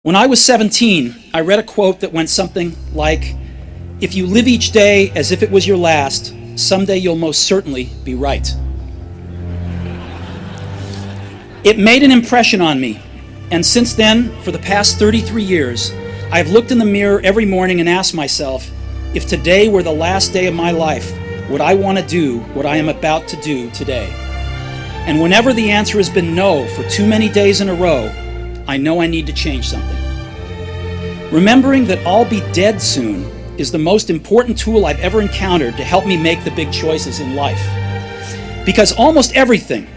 When I was 17, I read a quote that went something like, "If you live each day as if it was your last, someday you'll most certainly be right." It made an impression on me, and since then, for the past 33 years, I've looked in the mirror every morning and asked myself, if today were the last day of my life, would I want to do what I am about to do today? And whenever the answer has been no for too many days in a row, I know I need to change something. Remembering that I'll be dead soon is the most important tool I've ever encountered to help me make the big choices in life. Because almost everything,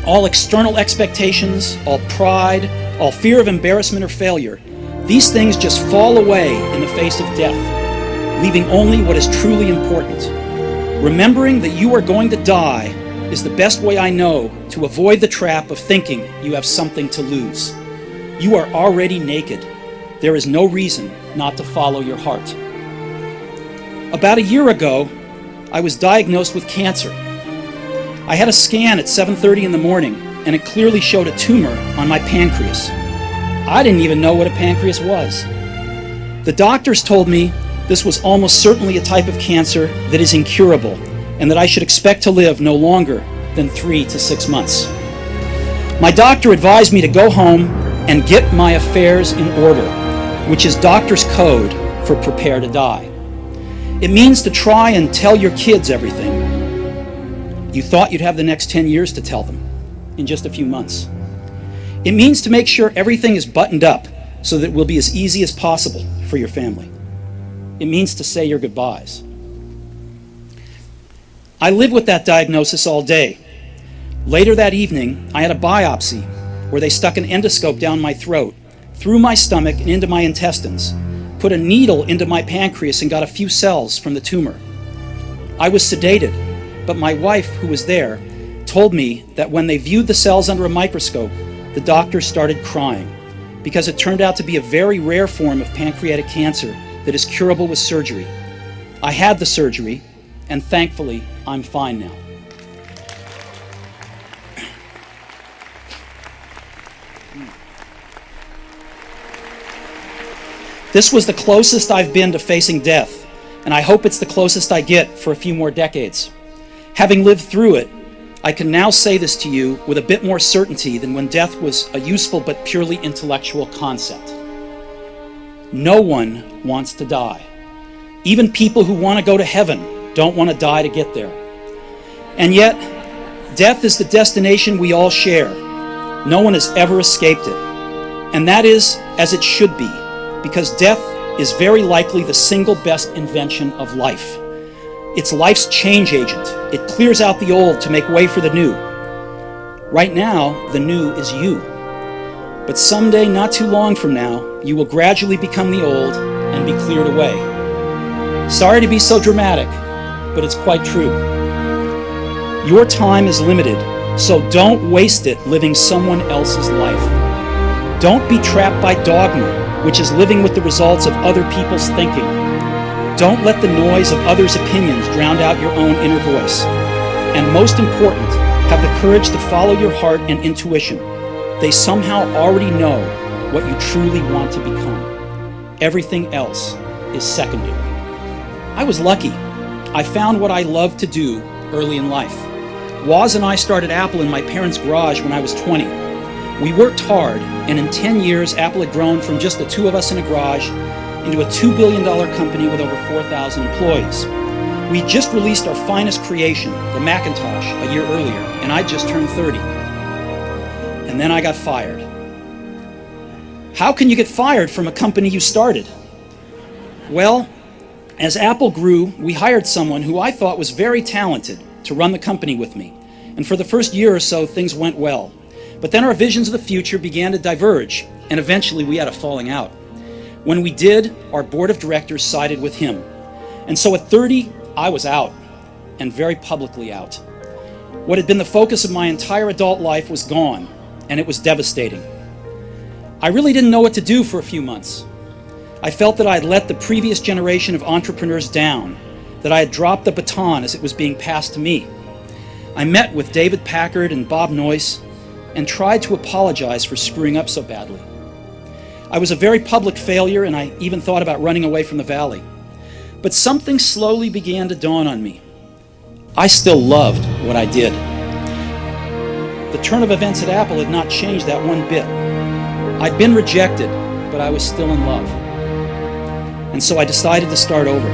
all external expectations, all pride, all fear of embarrassment or failure, these things just fall away in the face of death, leaving only what is truly important. Remembering that you are going to die is the best way I know to avoid the trap of thinking you have something to lose. You are already naked. There is no reason not to follow your heart. About a year ago, I was diagnosed with cancer. I had a scan at 7:30 in the morning, and it clearly showed a tumor on my pancreas. I didn't even know what a pancreas was. The doctors told me this was almost certainly a type of cancer that is incurable, and that I should expect to live no longer than 3 to 6 months. My doctor advised me to go home and get my affairs in order, which is doctor's code for prepare to die. It means to try and tell your kids everything. You thought you'd have the next 10 years to tell them in just a few months. It means to make sure everything is buttoned up so that it will be as easy as possible for your family. It means to say your goodbyes. I lived with that diagnosis all day. Later that evening, I had a biopsy where they stuck an endoscope down my throat, through my stomach and into my intestines, put a needle into my pancreas and got a few cells from the tumor. I was sedated, but my wife, who was there, told me that when they viewed the cells under a microscope, the doctors started crying because it turned out to be a very rare form of pancreatic cancer that is curable with surgery. I had the surgery, and thankfully, I'm fine now. This was the closest I've been to facing death, and I hope it's the closest I get for a few more decades. Having lived through it, I can now say this to you with a bit more certainty than when death was a useful but purely intellectual concept. No one wants to die. Even people who want to go to heaven don't want to die to get there. And yet, death is the destination we all share. No one has ever escaped it. And that is as it should be, because death is very likely the single best invention of life. It's life's change agent. It clears out the old to make way for the new. Right now, the new is you. But someday, not too long from now, you will gradually become the old and be cleared away. Sorry to be so dramatic, but it's quite true. Your time is limited, so don't waste it living someone else's life. Don't be trapped by dogma, which is living with the results of other people's thinking. Don't let the noise of others' opinions drown out your own inner voice. And most important, have the courage to follow your heart and intuition. They somehow already know what you truly want to become. Everything else is secondary. I was lucky. I found what I loved to do early in life. Woz and I started Apple in my parents' garage when I was 20. We worked hard, and in 10 years, Apple had grown from just the two of us in a garage into a $2 billion company with over 4,000 employees. We just released our finest creation, the Macintosh, a year earlier, and I just turned 30. And then I got fired. How can you get fired from a company you started? Well, as Apple grew, we hired someone who I thought was very talented to run the company with me. And for the first year or so, things went well. But then our visions of the future began to diverge, and eventually we had a falling out. When we did, our board of directors sided with him. And so at 30, I was out, and very publicly out. What had been the focus of my entire adult life was gone, and it was devastating. I really didn't know what to do for a few months. I felt that I had let the previous generation of entrepreneurs down, that I had dropped the baton as it was being passed to me. I met with David Packard and Bob Noyce and tried to apologize for screwing up so badly. I was a very public failure, and I even thought about running away from the valley. But something slowly began to dawn on me. I still loved what I did. The turn of events at Apple had not changed that one bit. I'd been rejected, but I was still in love. And so I decided to start over.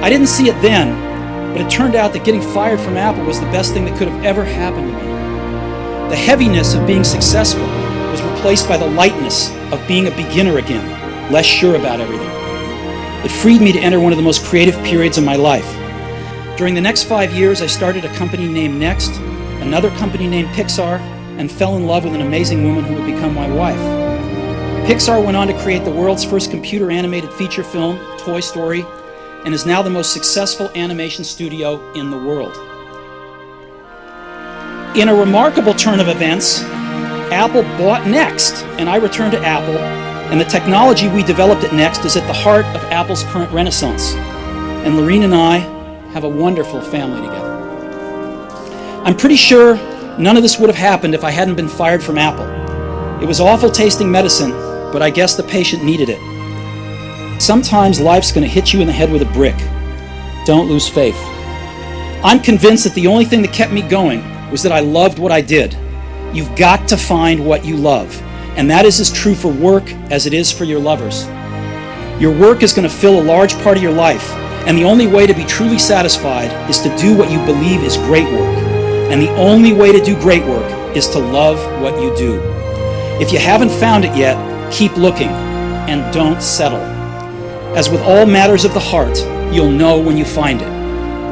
I didn't see it then, but it turned out that getting fired from Apple was the best thing that could have ever happened to me. The heaviness of being successful was replaced by the lightness of being a beginner again, less sure about everything. It freed me to enter one of the most creative periods of my life. During the next 5 years, I started a company named Next, another company named Pixar, and fell in love with an amazing woman who would become my wife. Pixar went on to create the world's first computer animated feature film, Toy Story, and is now the most successful animation studio in the world. In a remarkable turn of events, Apple bought Next, and I returned to Apple, and the technology we developed at Next is at the heart of Apple's current renaissance. And Lorene and I have a wonderful family together. I'm pretty sure none of this would have happened if I hadn't been fired from Apple. It was awful tasting medicine, but I guess the patient needed it. Sometimes life's going to hit you in the head with a brick. Don't lose faith. I'm convinced that the only thing that kept me going was that I loved what I did. You've got to find what you love, and that is as true for work as it is for your lovers. Your work is going to fill a large part of your life, and the only way to be truly satisfied is to do what you believe is great work. And the only way to do great work is to love what you do. If you haven't found it yet, keep looking, and don't settle. As with all matters of the heart, you'll know when you find it.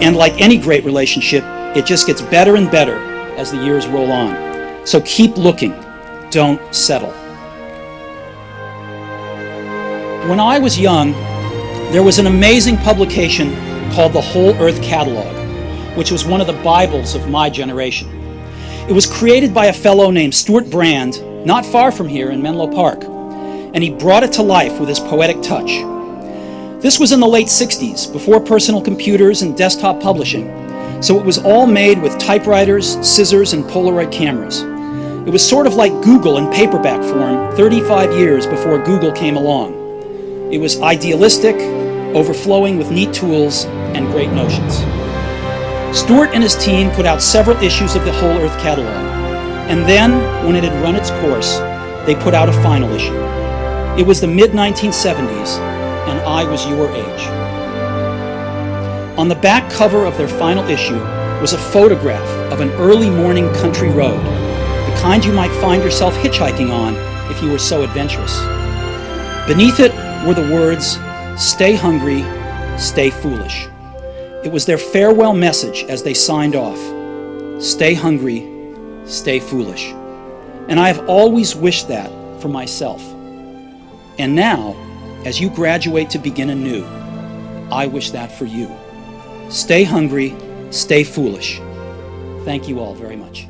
And like any great relationship, it just gets better and better as the years roll on. So keep looking, don't settle. When I was young, there was an amazing publication called the Whole Earth Catalog, which was one of the Bibles of my generation. It was created by a fellow named Stuart Brand, not far from here in Menlo Park, and he brought it to life with his poetic touch. This was in the late 60s, before personal computers and desktop publishing, so it was all made with typewriters, scissors, and Polaroid cameras. It was sort of like Google in paperback form 35 years before Google came along. It was idealistic, overflowing with neat tools and great notions. Stuart and his team put out several issues of the Whole Earth Catalog, and then, when it had run its course, they put out a final issue. It was the mid-1970s, and I was your age. On the back cover of their final issue was a photograph of an early morning country road, the kind you might find yourself hitchhiking on if you were so adventurous. Beneath it were the words, "Stay hungry, stay foolish." It was their farewell message as they signed off. Stay hungry, stay foolish. And I have always wished that for myself. And now, as you graduate to begin anew, I wish that for you. Stay hungry, stay foolish. Thank you all very much.